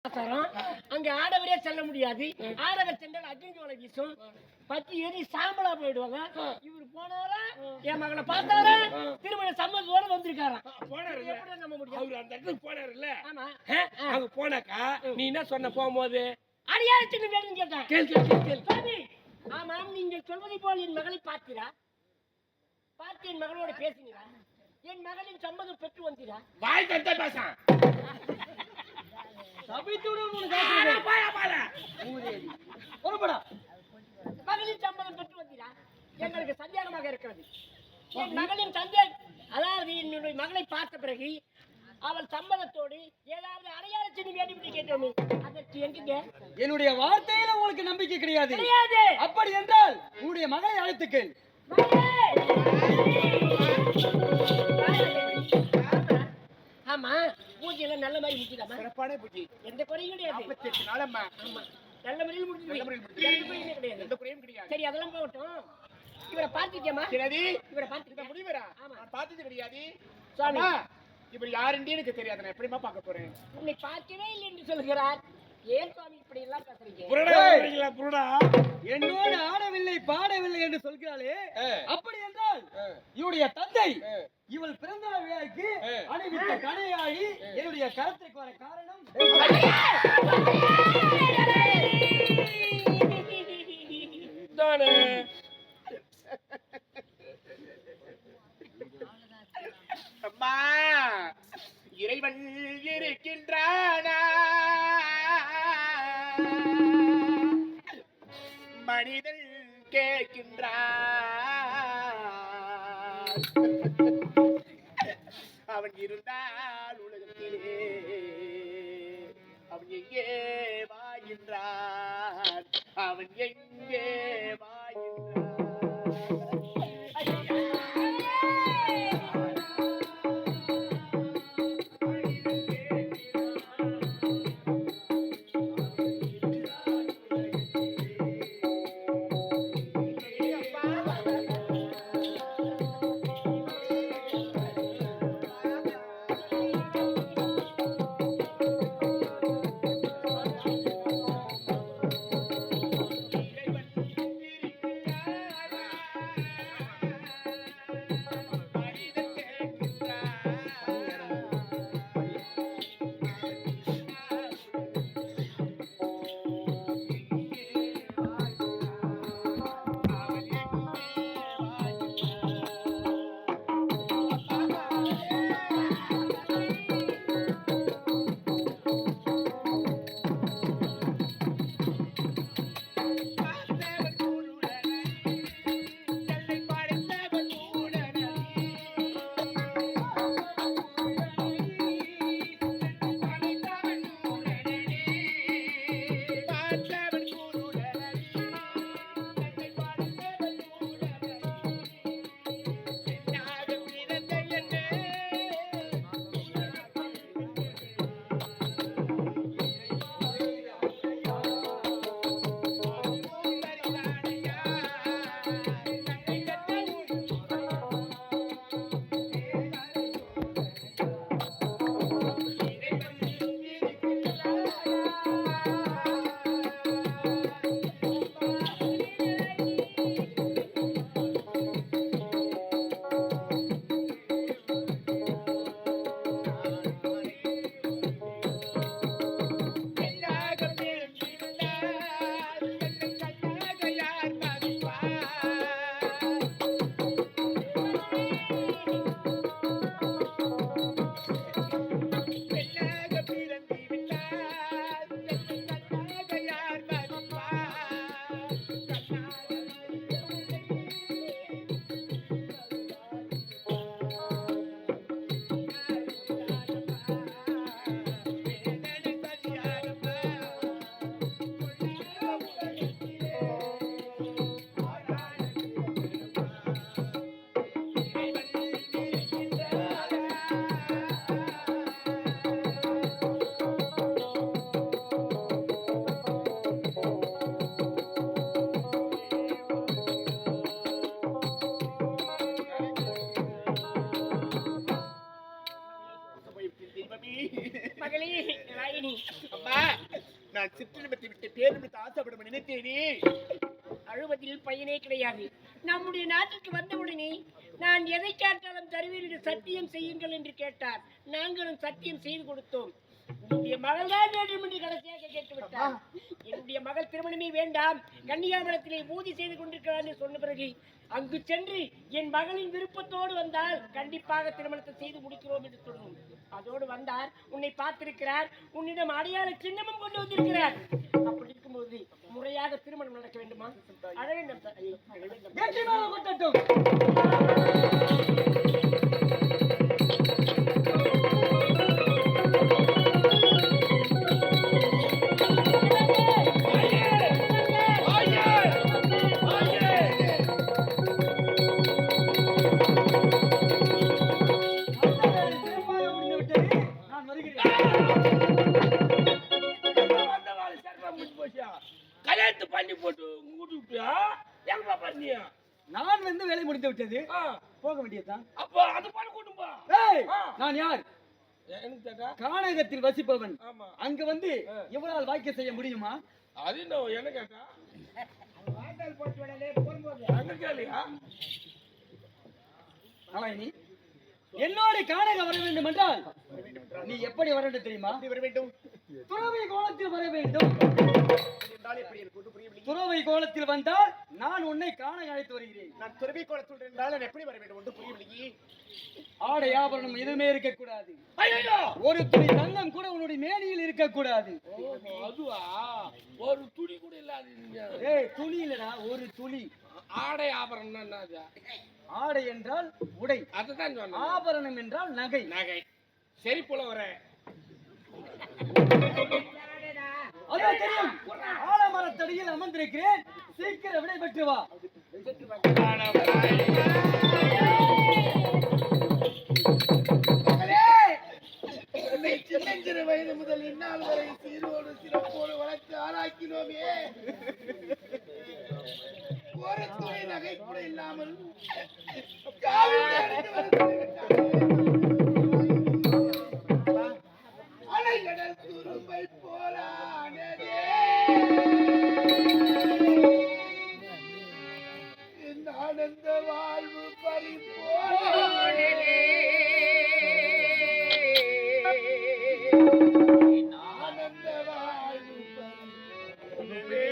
அங்க ஆடவரே செல்ல முடியாது. ஆடவர் சென்றால் அக்னிஜோலை வீசும், பத்தி ஏறி சாம்பலா போயிடுவாங்க. இவரு போனாரா என் மகளை பார்த்தாரா திருமண சம்மதத்தோட வந்திருக்காராம். போனாரு எப்படி நம்ப முடியும்? அவரு அந்த இடத்துக்கு போனாருல்ல. ஆமா. அங்க போனாக்கா நீ என்ன சொன்ன போகும்போது? அடியாரத்துக்கு வேணும்னு கேட்டேன். கேள். சாமி, ஆமாம், நீங்கள் சொல்வதை போல் என் மகளை பார்த்தீரா? பார்த்து என் மகளோட பேசினீரா? என் மகளின் சம்மதம் பெற்று வந்தீரா? வாய் தட்ட பேசான். மகளின் சம்மதம் பெற்று வந்தீரா? எங்களுக்கு சந்தேகமாக இருக்கிறது. என் மகளின் சந்தேகம், அதாவது என்னுடைய மகளை பார்த்த பிறகு அவள் சம்மதத்தோடு ஏதாவது அடையாளச்சின்னு வேண்டும் கேட்டோமே, அதற்கு எங்க? என்னுடைய வார்த்தையில உங்களுக்கு நம்பிக்கை கிடையாது. அப்படி என்றால் உன்னுடைய மகளை அழைத்துக்கள். ஆமா, பூஜை எல்லாம் நல்ல மாதிரி முடிச்சுதாமா? சிறப்பான பூஜை, எந்த குறையும் கிடையாது. 48 நாளம்மா. ஆமா, நல்ல முறையில் முடிஞ்சது. எந்த குறையும் கிடையாது. சரி, அதெல்லாம் போகட்டும். இவரை பார்த்துக்கேமா? சரி, இவரை பார்த்துக்கிட்ட முடிவரா? ஆமா, நான் பார்த்தது கிடையாது. சுவாமி, இவர் யாருன்னு எனக்கு தெரியாது. நான் எப்படிமா பார்க்க போறேன்? உன்னை பார்க்கவே இல்லை என்று சொல்கிறார். ஏன் சுவாமி இப்படி எல்லாம் பேசுறீங்க? புருடா, என்னோடு ஆடவில்லை பாடவில்லை என்று சொல்கிறாளே, அப்படி என்றால் இவருடைய தந்தை இவள் பிறந்த நாள் விழாவுக்கு அணிவித்த கணையாகி என்னுடைய கரத்திற்கு வர காரணம் தானே. அம்மா, இறைவன் இருக்கின்றானா? மனிதன் கேட்கின்றான். அவன் இருந்தால் உலகத்திலே அவன் எங்கே வாயின்றான்? அவன் எங்கே வாயின்றான்? இறைவன் அம்மா நான் சிற்றின்பத்தை விட்டு பேரின்பத்தை ஆசைப்படும் நினைத்தேனே. அழுவதில் பயனே கிடையாது. நம்முடைய நாட்டிற்கு வந்தவுடனே நான் எதை கேட்டாலும் தருவேன் என்று சத்தியம் செய்யுங்கள் என்று கேட்டார். நாங்களும் சத்தியம் செய்து கொடுத்தோம். என்னுடைய மகள் தான் வேண்டும் என்று கடைசியாக கேட்டு விட்டார். என்னுடைய மகள் திருமணமே வேண்டாம், கன்னியாகுமரத்திலே ஊதி செய்து கொண்டிருக்கிறார் என்று சொன்ன பிறகு அங்கு சென்று என் மகளின் விருப்பத்தோடு வந்தால் கண்டிப்பாக திருமணத்தை செய்து முடிக்கிறோம் என்று சொன்னோம். அதோடு வந்தார், உன்னை பார்த்திருக்கிறார், உன்னிடம் அடையாள சின்னமும் கொண்டு வந்திருக்கிறார். அப்படி இருக்கும்போது முறையாக திருமணம் நடக்க வேண்டுமா? அழ வேண்டும் சார். ஐயோ, அழ வேண்டும். வெற்றிமாக கொட்டட்டும். கல்யாணத்து பண்ணி போட்டு கூட்டுட்டியா? எங்க பண்ணியா? நான் வந்து வேலை முடிந்து விட்டது, போக வேண்டியதுதான். அப்போ அது பண்ண கூட்டும்பா. ஏய், நான் யார்? எனக்கு கேட்டா கானகத்தில் வசிப்பவன். ஆமா. அங்க வந்து இவரால் வாக்கிய செய்ய முடியுமா? அது என்ன கேட்டா வாய்க்கால் போட்டு விடலே போகும்போது அங்க கேளியா? நாராயணி, என்னோட கானகம் வர வேண்டும் என்றால் நீ எப்படி வர வேண்டும் தெரியுமா? எப்படி வர வேண்டும்? துறவை கோலத்தில் வர வேண்டும். என்றால் எப்படி எனக்கு ஒன்றும் புரியவில்லை. துறவை கோலத்தில் வந்தால் நான் உன்னை காண அழைத்து வருகிறேன். நான் துறவி கோலத்தில் என்றால் நான் எப்படி வர வேண்டும் ஒன்றும் புரியவில்லையே. ஆடை ஆபரணம் எதுவுமே இருக்கக்கூடாது. ஐயோ, ஒரு துளி தங்கம் கூட உன்னுடைய மேனியில் இருக்கக்கூடாது. அதுவா? ஒரு துணி கூட இல்லாது. ஏய், துணி இல்லடா, ஒரு துளி. ஆடை ஆபரணம் என்னது? ஆடை என்றால் உடை, அதுதான் சொன்னேன். ஆபரணம் என்றால் நகை. நகை. சரி போல வரேன். அதான் தெரியும். ஆலமரத்தடியில் அமர்ந்திருக்கிறேன், சீக்கிரம் விடை பெற்று வா. சின்னஞ்சிறு வயது முதல் இந்நாள் வரை சீரோடு சிறப்போடு வளர்த்து ஆளாக்கினோமே. ஒரு துணி நகை கூட இல்லாமல் அலைகடல் துரும்பை போலானதே. இந்த ஆனந்த வாழ்வு பறிபோனதே. ஆனந்த வாழ்வு பறிபோனதே.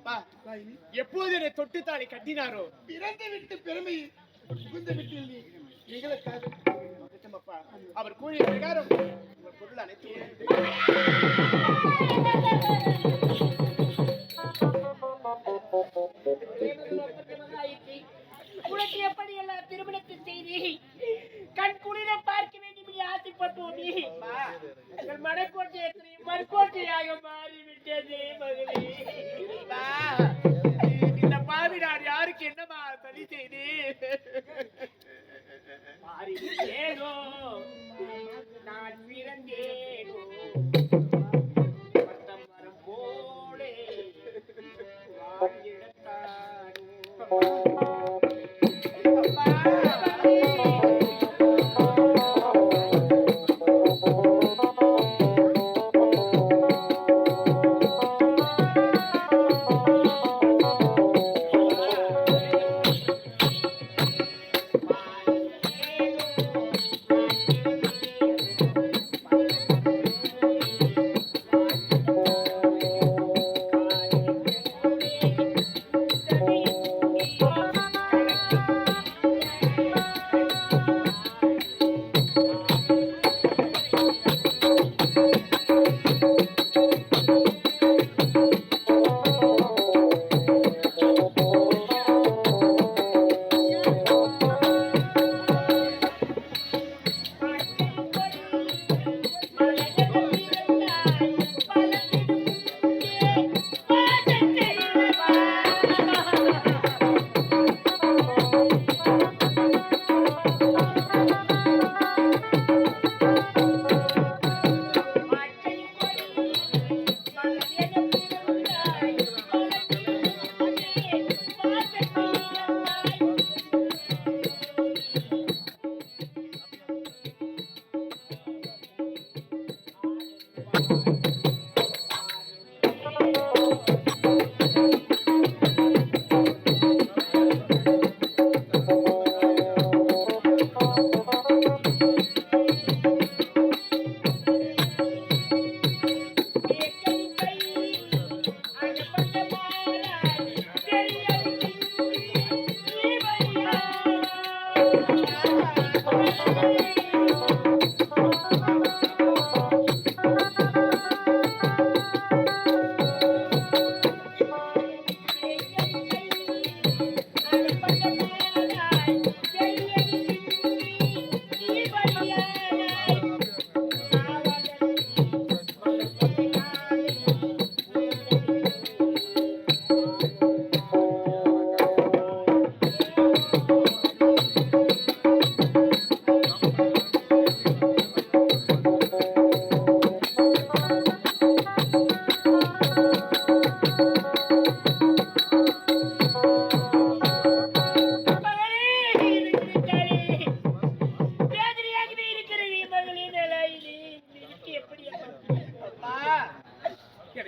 அப்பா எப்போது என்னை தொட்டு தாலி கட்டினாரோ பிறந்து விட்டு பெருமை புகுந்த வீட்டில் நீ நிகழக்காக அப்பா அவர் கூறிய பிரகாரம் உங்கள் பொருள் அனைத்து உனக்கு எப்படி எல்லாம் திருமணத்தை செய்தி கண் குளிர பார்க்க வேண்டும் என்று ஆசைப்பட்டோம் நீ எங்கள் மனக்கோட்டை மறுக்கோட்டையாக மாறிவிட்டது மகளே. இந்த பாவி நான் யாருக்கு என்னமா சரி செய்து மாறிவிட்டேனோ நான் பிறந்தேனோ பட்டம் வரும் போலே வாழ்ந்திடத்தானோ.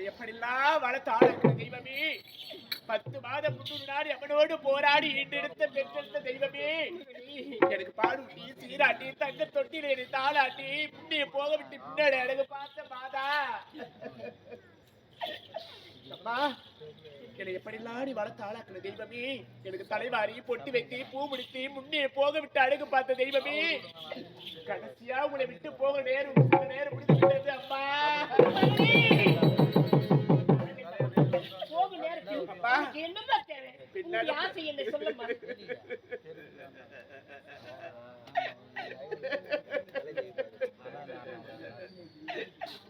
எப்படிலாம் வளர்த்த ஆளுக்கு தெய்வமே 10 மாதம் முன்னூறு நாள் எவனோடு போராடி ஈண்டெடுத்த பெற்றெடுத்த தெய்வமே எனக்கு பாடுட்டி சீராட்டி தங்க தொட்டில தாளாட்டி முன்னைய போக விட்டு முன்னாடி அழகு பார்த்த மாதா அம்மா என்னை எப்படிலாம் நீ வளர்த்த ஆளாக்குன தெய்வமே எனக்கு தலைவாரி பொட்டு வைத்து பூ முடித்து முன்னே போக விட்டு அழகு பார்த்த தெய்வமே கடைசியா உங்களை விட்டு போக நேரம் முடிந்து விட்டது அம்மா போகும் நேரத்தில் என்னமா தேவை உங்களுடைய ஆசை என்ன சொல்லுமா.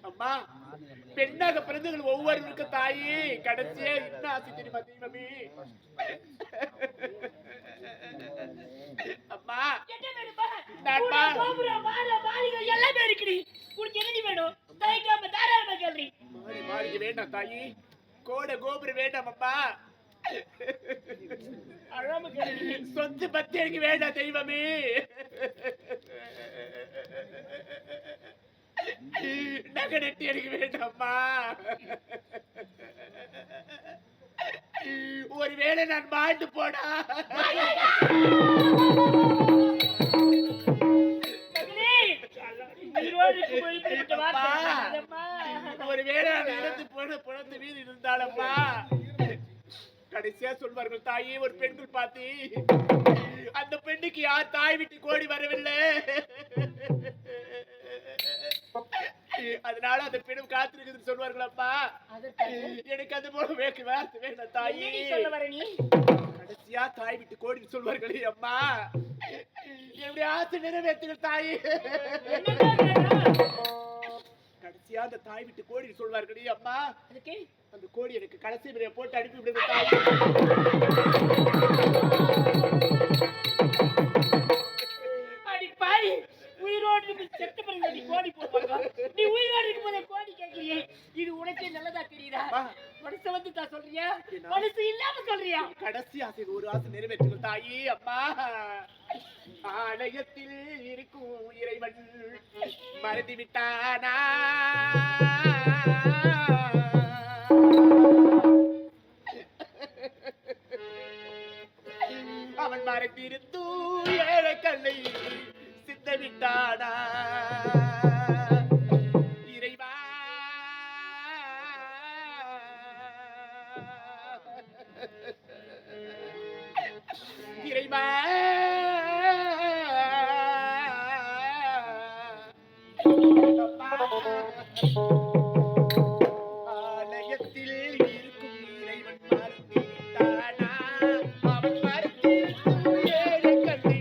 அம்மா பெண்ணாக பிறந்தவர்கள் ஒவ்வொருவருக்கு தாயே கடைசியா என்ன ஆசை தெரியுமா தெய்வமே அம்மா எல்லாமே இருக்குடி உனக்கு என்ன வேணும் தாய்க்காம தாராளமா கேள்வி மாளிகை வேண்டாம் தாயி கோடை கோபுரம் வேண்டாம் அம்மா அழாம கேள்வி சொத்து பத்தி எனக்கு வேண்டாம் தெய்வமே நகை நட்டி எனக்கு வேண்டாம்மா ஒருவேளை நான் மாண்டு போனா ஒருவேளை நான் இறந்து போன புணத்து மீது இருந்தாலம்மா அப்படித்தான் சொல்வார்கள் தாயே. ஒரு பெண்கள் பார்த்து அந்த பெண்ணுக்கு யார் தாய் விட்டு கோடி வரவில்லை, அதனால அந்த பெண்ணும் காத்திருக்குதுன்னு சொல்வார்கள் அப்பா. எனக்கு அது போல வார்த்தை வேண்டாம் தாயே. கடைசியா தாய் விட்டு கோடின்னு சொல்வார்களே அம்மா, என்னுடைய ஆசை நிறைவேற்றுங்கள் தாயே. கடைசியா அந்த தாய் விட்டு கோடி சொல்வார்களே அம்மா, அந்த கோடி எனக்கு கடைசி முறையை போட்டு அனுப்பி விடுங்க தாய். அடி பாய், உயிரோடு செத்த பிறகு நீ கோடி போடுவாங்க, நீ உயிரோடு இருக்கும்போது கோடி கேட்கறியே, இது உனக்கே நல்லதா தெரியுதா? மனசு வந்து தான் சொல்றியா, மனசு இல்லாம சொல்றியா? கடைசி ஆசை ஒரு ஆசை நிறைவேற்றுங்கள் தாயே. அம்மா, ஆலயத்தில் இருக்கும் இறைவன் மறந்து விட்டானா? அவன் மறந்திருந்தூ ஏழை கல்லை சித்த விட்டானா? இறைவா, இறைவா, ஆலயத்தில் இருக்கும் இறைவன் மறந்து விட்டானா? அவன் மறந்திருக்கும் ஏழை கல்லை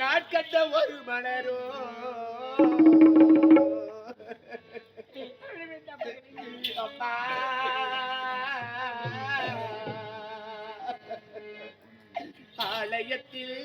நாட்கண்ட ஒரு மலரோ அப்பா, ஆலயத்தில்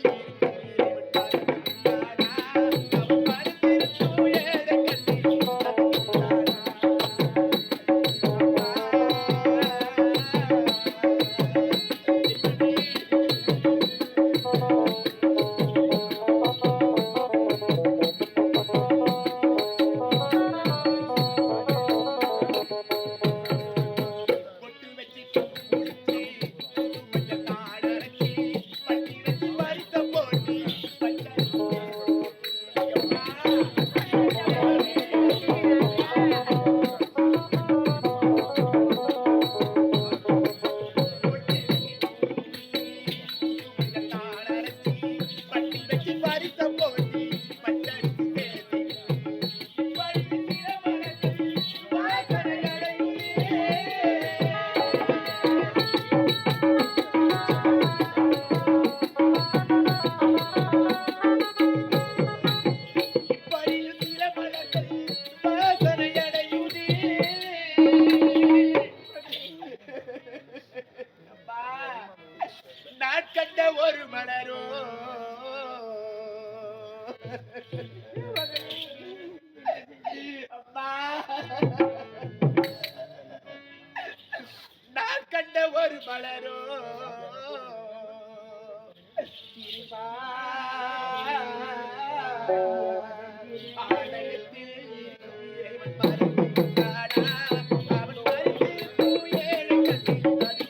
நாட்கண்ட ஒரு மலரோ அம்மா, நாட்கண்ட ஒரு மலரோ ஆலயத்தில் இறைவன் மறந்து விட்டானா? அவன் மறந்து ஏழை கல்லை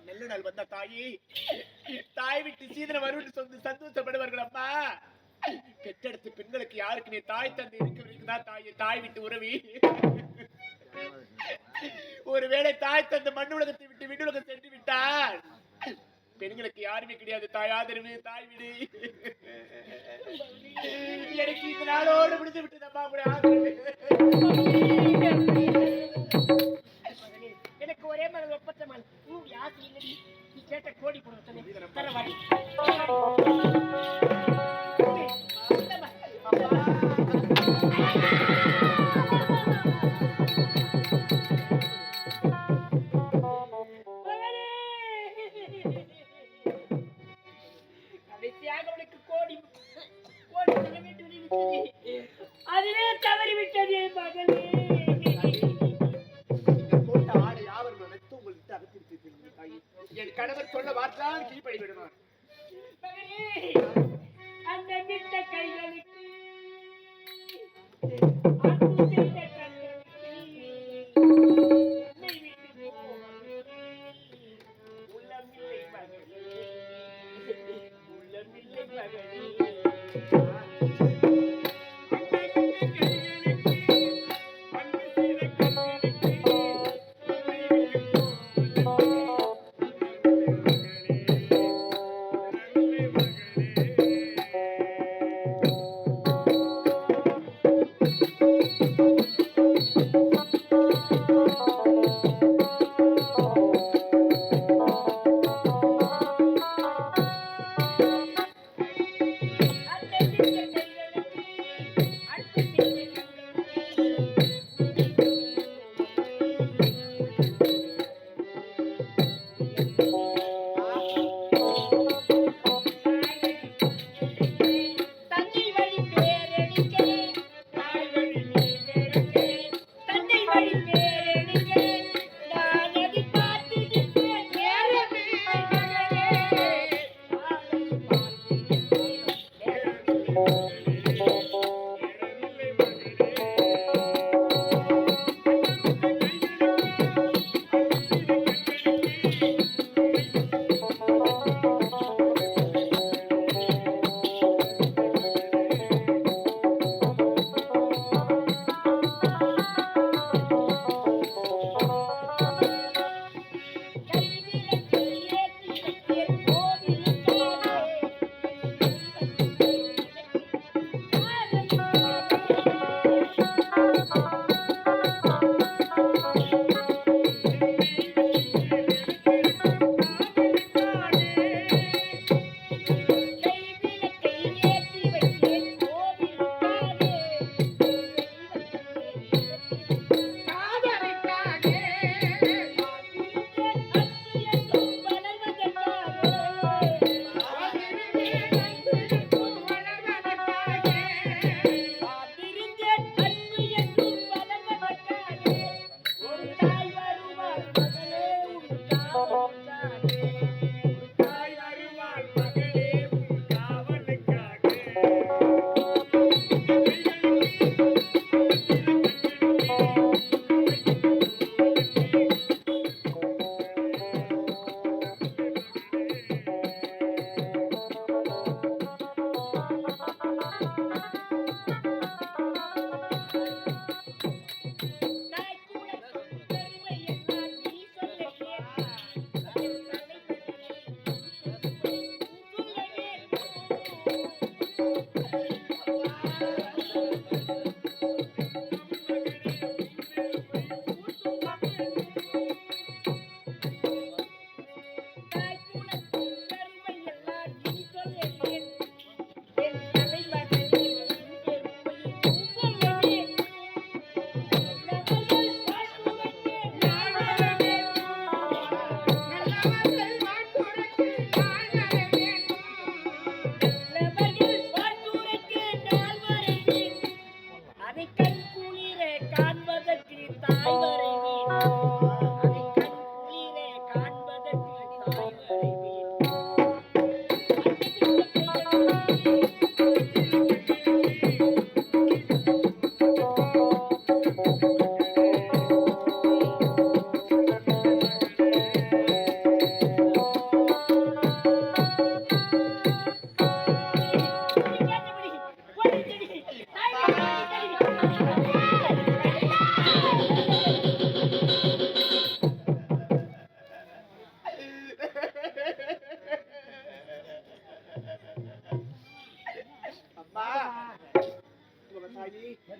நல்ல நாள் வந்தா தாயி தாய் விட்டு சீதனம் வரும்னு சொல்லி சந்தோஷப்படுவார்கள் அம்மா. பெற்றெடுத்த பெண்களுக்கு யாருக்கு நீ தாய் தந்தை இருக்குதான் தாய் விட்டு உறவி. ஒருவேளை தாய் தந்தை மண் உலகத்தை விட்டு விண்ணுலகம் சென்று விட்டால் பெண்களுக்கு யாருமே கிடையாது. தாய் ஆதரவு, தாய் விடு. எனக்கு இந்த நாளோடு முடிந்து விட்டதம்மா உங்களுடைய ஆதரவு. எனக்கு ஒரே மகள் ஒப்பற்ற மகள். உன்னுடைய ஆசை இல்லை, நீ கேட்ட கோடி கொடுத்தேன் தரவாடி. கடைசியாக உனக்கு கோடி கோடி தர வேண்டும் என்று அதுவே தவறிவிட்டது மகளே. போட்ட ஆடை யாவரும் அனைத்து உங்கள்கிட்ட அகற்றிருக்கிறீர்கள் தாயி. என் கணவர் சொல்ல வார்த்தைதான் கீழ்ப்படி விடுவார். மகளே, அந்த விட்ட கைகளுக்கு அன்பு செய்த கண்களுக்கு உன்னை விட்டு போவதற்கு உள்ளமில்லை மகளே, உள்ளமில்லை மகளே.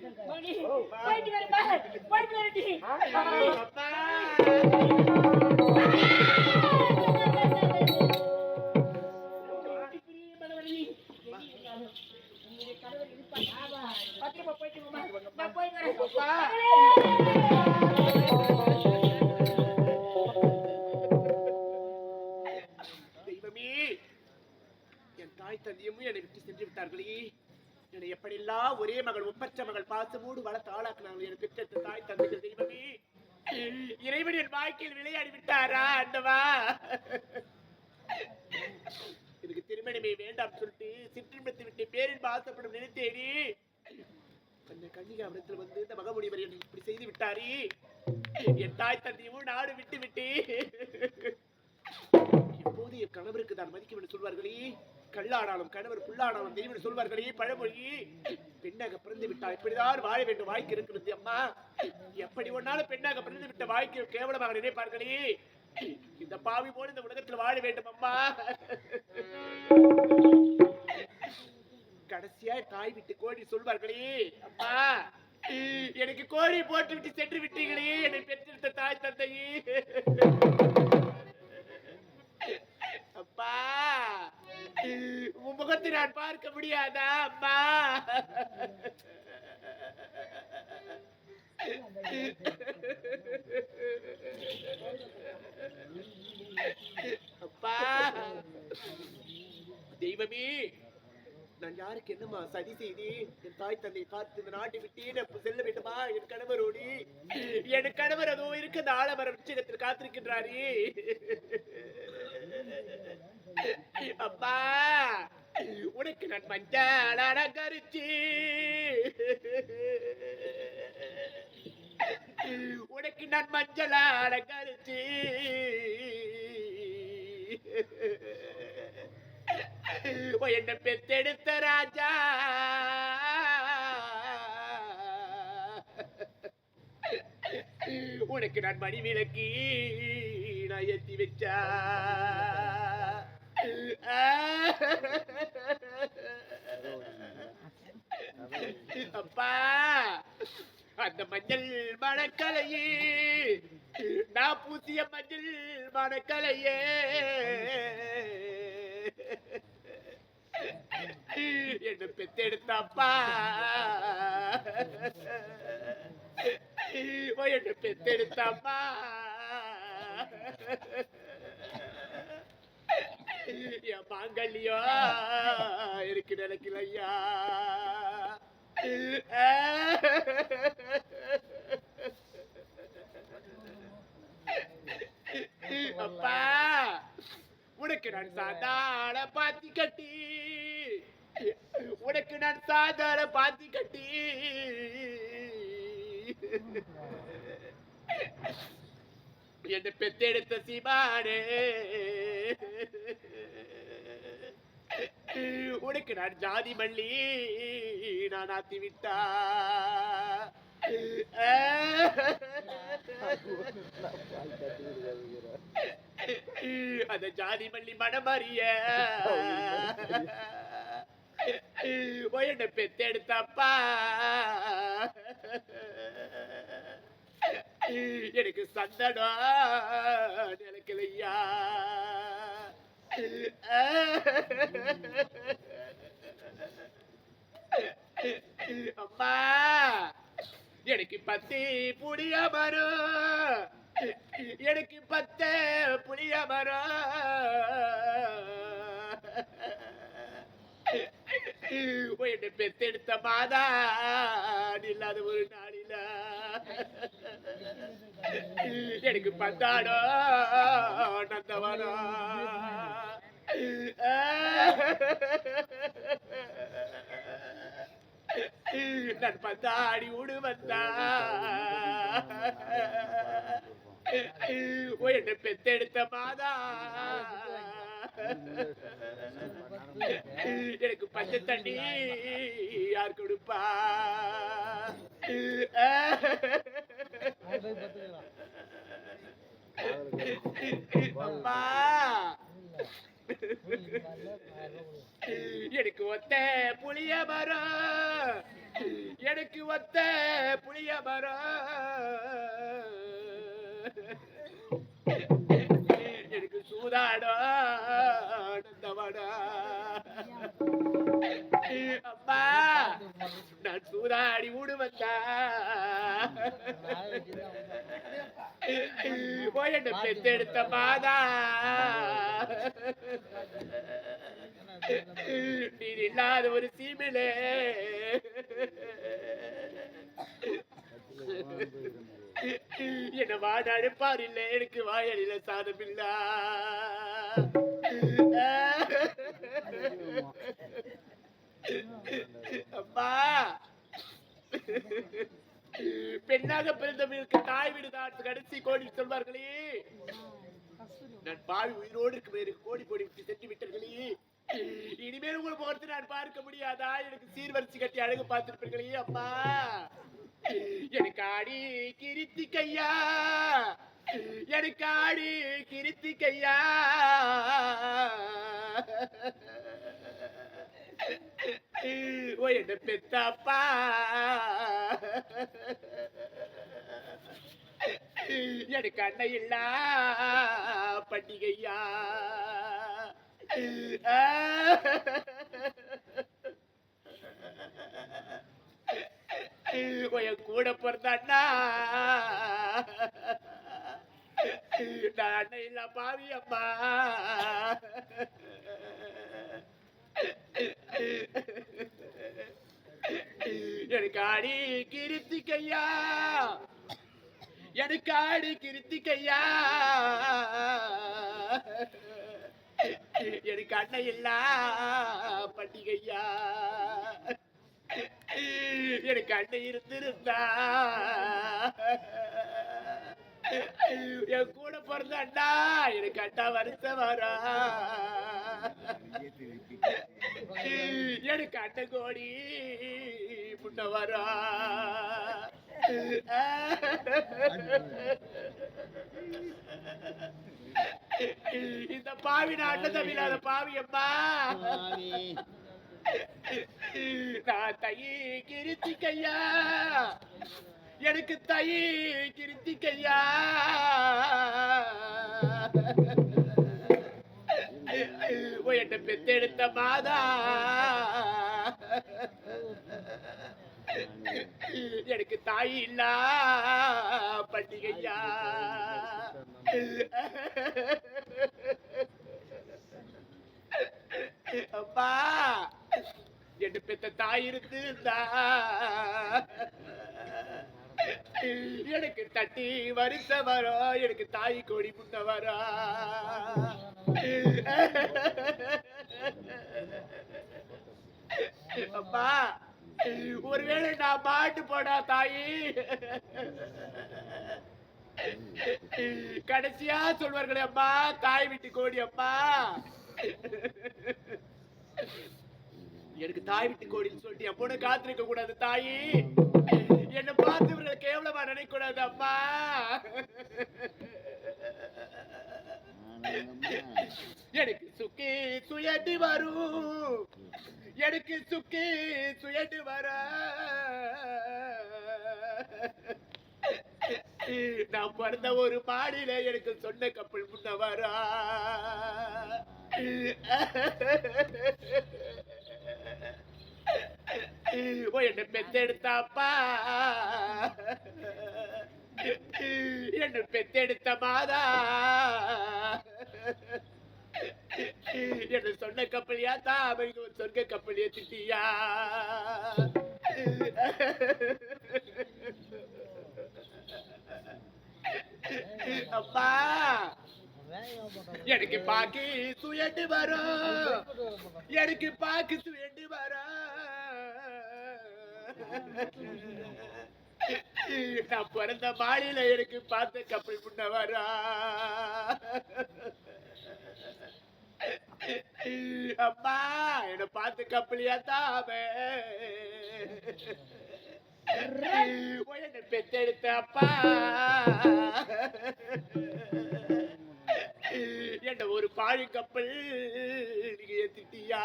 மகனே, போயிட்டு வரேன்பா, போயிட்டு வரேன்டி. அப்பா பத்திரமா போயிட்டு வாம்மா. நான் போய் வரேன். தெய்வமே, என் தாய் தந்தையும் என்னை விட்டு சென்று விட்டார்களே. என்னை எப்படியெல்லாம் ஒரே மகள் ஒப்பற்ற மகள் பாசமோடு வளர்த்து ஆளாக்குனாங்க என் பெற்ற தாய் தந்தைகள். தெய்வமே, இறைவன் என் வாழ்க்கையில் விளையாடி விட்டாரா அண்டவா? எனக்கு திருமணமே வேண்டாம் சொல்லிட்டு சிற்றின்பத்தை விட்டு பேரின்ப ஆசைப்படும் நினைத்தேடி அந்த கன்னிகாபுரத்தில் வந்து இந்த மகமுனிவர் என்னை இப்படி செய்து விட்டாரே. என் தாய் தந்தையும் நாடு விட்டு விட்டு எப்போது என் கணவருக்கு தான் மதிக்கும் என்று சொல்வார்களே. கல்லானாலும் கணவர் புல்லானாலும் தெய்வம் என்று சொல்வார்களே பழமொழி. பெண்ணாக பிறந்து விட்டால் இப்படிதான் வாழ வேண்டும் வாழ்க்கை இருக்கிறது அம்மா. எப்படி ஒன்னாலும் பெண்ணாக பிறந்து விட்ட வாழ்க்கை கேவலமாக நினைப்பார்களே. இந்த பாவி போல இந்த உலகத்தில் வாழ வேண்டும் அம்மா. கடைசியா தாய் விட்டு கோழி சொல்வார்களே, அம்மா எனக்கு கோழி போட்டு விட்டு சென்று விட்டீங்களே என்னை பெற்றெடுத்த தாய் தந்தையே. அப்பா உன் முகத்தை நான் பார்க்க முடியாதா அம்மா? அப்பா தெய்வமே, நான் யாருக்கு என்னமா சதி செய்தி என் தாய் தந்தை பார்த்து இந்த நாட்டை விட்டு செல்ல வேண்டுமா? என் கணவரோடு என் கணவர் அதோ இருக்க இந்த ஆலமரம் உச்சிடத்தில் காத்திருக்கின்றாரே. அப்பா உனக்கு நான் மஞ்சளான கருச்சி, உனக்கு நான் மஞ்சளான கருச்சி, என்ன பெத்தெடுத்த ராஜா உனக்கு நான் மணி விளக்கி நான் ஏத்தி வச்சா. அப்பா அந்த மஞ்சள் மணக்கலையே நான் பூசிய மஞ்சள் மணக்கலையே என்ன பெத்தெடுத்தாப்பா என்ன பெத்தெடுத்தாப்பா. என் மாங்கல்யா இருக்கு நினைக்கலையா. அப்பா உனக்கு நான் சாதாரண பாத்தி கட்டி, உனக்கு நான் சாதாரண பாத்தி கட்டி என்ன பெத்தெடுத்த சீமானே உனக்கு நான் ஜாதி மல்லி நான் ஆத்தி விட்டா. அந்த ஜாதி மல்லி மனமறிய என்ன பெத்தெடுத்தப்பா எனக்கு சந்தனம் நினைக்கலையா. அம்மா எனக்கு 10 புளிய மரம், எனக்கு 10 புளிய மரம், என்னை பெத்தெடுத்த மாதா இல்லாத ஒரு நாளில எனக்கு பந்தாடோ நந்தவனோ. நான் பந்தாடி உடு வந்தா என்னை பெத்தெடுத்த மாதா எனக்கு பச்சை தண்ணி யார் கொடுப்பா? அம்மா எனக்கு ஒத்த புளிய மரம், எனக்கு ஒத்த புளிய மரம், எனக்கு சூதாடோ ஆனந்தவடா. அம்மா நான் சூதாடி விடுவந்தா போய் என்ன பெத்தெடுத்த மாதா, நீ இல்லாத ஒரு சீமிலே என்ன வாடாடு பாரு இல்ல, எனக்கு வாயலில சாதம் இல்ல. அம்மா பெண்ணாக பிறந்தவர்களுக்கு தாய் வீடு தான் கடைசி கோடி சொல்வார்களே. நான் பாவி உயிரோடு இருக்கு கோடி கோடி விட்டு சென்று விட்டர்களே. இனிமேல் உங்களை முகத்தை நான் பார்க்க முடியாதா? எனக்கு சீர்வரிசை கட்டி அழகு பார்த்திருப்பீர்களே. அம்மா எனக்கு ஆடி கிருத்தி கையா, எனக்கு ஆடி கிருத்தி கையா, ஓ என்ன பெத்தப்பா, எனக்கு அண்ணை இல்ல பண்டிகையா. என் கூட பிறந்த அண்ணா, நான் அண்ணன் இல்ல பாவி. அம்மா எனக்கு ஆடி கிருத்தி கையா, எனக்கு ஆடி கிருத்தி கையா, எனக்கு அண்ணன் இல்ல பண்டிகையா. எனக்கு அண்ணன் இருந்திருந்தா என் கூட பிறந்த அண்ணா, எனக்கு அண்ணா வருஷம் வரா. எனக்கு அண்ணன் கோடி முன்ன வரா. இந்த பாவி நாட்ட தமிழாத பாவி. அம்மா நான் தையி கிருத்தி கையா, எனக்கு தையி கிருத்தி கையா, என்ன பெத்தெடுத்த மாதா, எனக்கு தாய் இல்ல பண்டிகையா. அப்பா என்ன பெத்த தாய் இருந்தா எனக்கு தட்டி வருஷம் வரும், எனக்கு தாய் கோடி முன்ன வரா. அப்பா ஒருவேளை நான் பாட்டு போடா தாயி, கடைசியா சொல்வார்களே அம்மா தாய் வீட்டு கோடி. அம்மா எனக்கு தாய் வீட்டு கோடின்னு சொல்லிட்டு என் பொண்ணு காத்திருக்க கூடாது தாயி. என்ன பார்த்து இவர்கள் கேவலமா நினைக்க கூடாது. அம்மா எனக்கு சுக்கி சுயட்டு வரும், எனக்கு சுக்கி சுயட்டு வர. நான் பிறந்த ஒரு பாடியில எனக்கு சொன்ன கப்பல் முன்ன வரா. என்ன பெத்தெடுத்தாப்பா, என்ன பெத்தெடுத்த மாதா, என்ன சொன்ன கப்பலியா தான் அவங்க சொர்க்க கப்பலிய திட்டியா. அப்பா எனக்கு பாக்கி சுயண்டு வரும், எனக்கு பாக்கி சுயண்டு வரும். நான் பிறந்த மாடியில எனக்கு பார்த்த கப்பல் முன்ன வரா. அம்மா என்ன பார்த்த கப்பலியா தாம என்ன பெத்தெடுத்த. அப்பா என்ன ஒரு பாழி கப்பல் நீங்க ஏத்திட்டியா?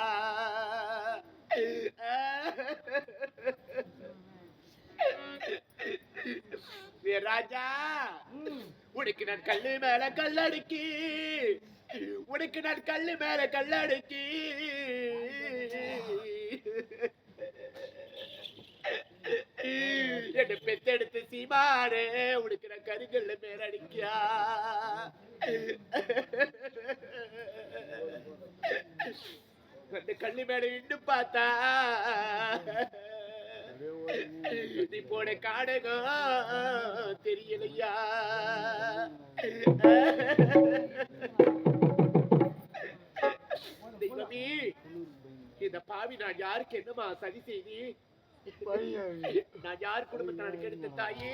ராஜா, உனக்கு நான் கல்லு மேல கல்லடுக்கி, உனக்கு நான் கல்லு மேல கல்லடுக்கி, என்ன பெத்தெடுத்து சீமானே, உனக்கு நான் கருங்கல்ல மேல அடிக்கியா? அந்த கல்லு மேல இன்னு பார்த்தா நீ போன காடகம் தெரியலையா? தெய்வமே, இந்த பாவி நான் யாருக்கு என்னமா சதி செய்தி? நான் யார் குடும்பத்தை நான் கெடுத்த தாயி?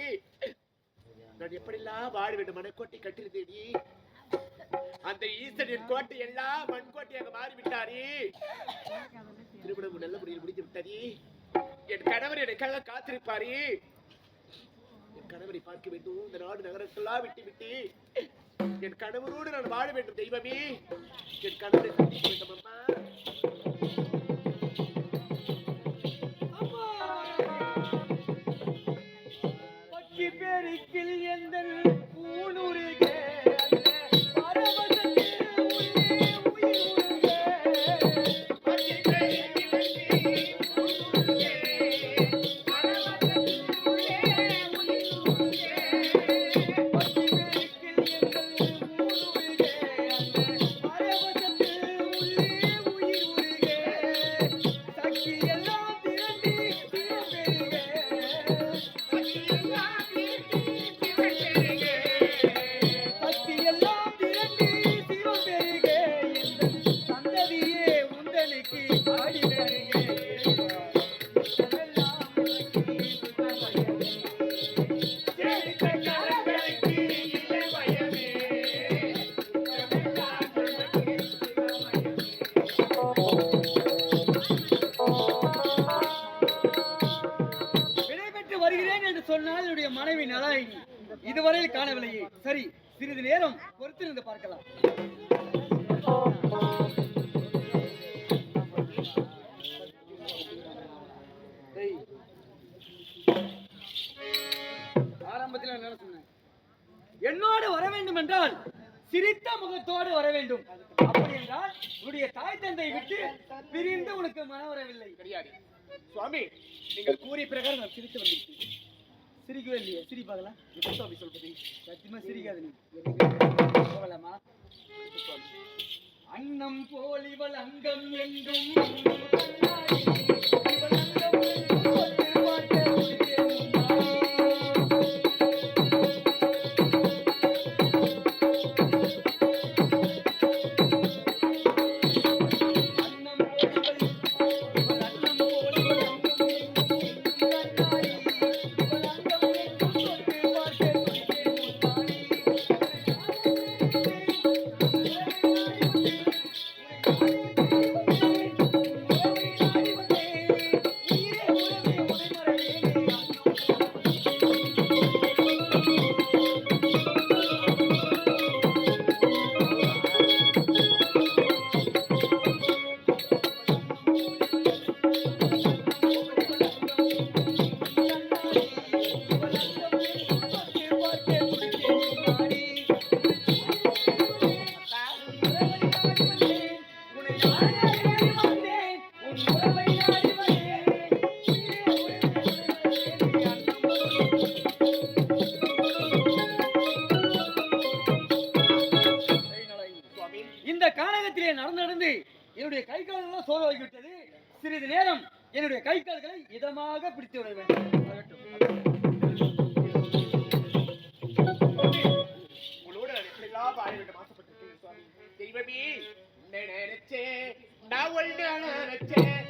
நான் எப்படிலாம் வாழ வேண்டும்? மனக்கோட்டை கட்டிருந்தேடி, அந்த ஈசனின் கோட்டை எல்லாம் மண்கோட்டையாக மாறிவிட்டாரே. திருமணம் நல்ல முறையில் முடிந்து விட்டதே. என் கணவர் எனக்காக காத்திருப்பாரே. என் கணவரை பார்க்க வேண்டும். இந்த நாடு நகரத்தெல்லாம் விட்டு விட்டு என் கணவரோடு நான் வாழ வேண்டும். தெய்வமே, என் கணவரை சந்திக்க வேண்டும். அம்மா, பக்கி பெருக்கில் எந்த மனைவி நலாயினி இதுவரையில் காணவில்லையே. சரி, சிறிது நேரம் பொறுத்திருந்து பார்க்கலாம். ஆரம்பத்தில் என்ன சொன்னேன்? என்னோடு வர வேண்டும் என்றால் சிரித்த முகத்தோடு வர வேண்டும். அப்படி என்றால் உன்னுடைய தாய் தந்தை விட்டு பிரிந்து உனக்கு மனம் வரவில்லை கிடையாது. சுவாமி, நீங்கள் கூறிய பிரகாரம் நான் சிரித்து வந்திருக்கேன். சிரிக்கவே இல்லையே? சிரி பார்க்கலாம். எப்படி சுவாமி சொல்றது? சத்தியமா சிரிக்காது. நீ போகலாமா? அன்னம் போல் இவள் அங்கம் என்றும் நடந்து என்னுடைய கை கால்கள் சோர்வாகிவிட்டது. சிறிது நேரம் என்னுடைய கை கால்களை இதமாக பிடித்து விட வேண்டும். உங்களோட எப்படிலாம் வாழ வேண்டும் ஆசைப்பட்டிருக்கேன் சுவாமி. தெய்வமே, நினைச்சேன் நான் ஒன்று நினைச்சேன்.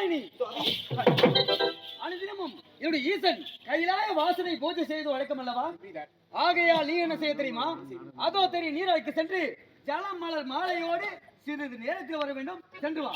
மாலினி அனுதினமும் என்னுடைய ஈசன் கையிலாய வாசனை பூஜை செய்து வழக்கம் அல்லவா? ஆகையால் நீ என்ன செய்ய தெரியுமா? அதோ தெரியும் நீராய்க்கு சென்று ஜலம் மலர் மாலையோடு சிறிது நேரத்தில் வர வேண்டும். சென்று வா.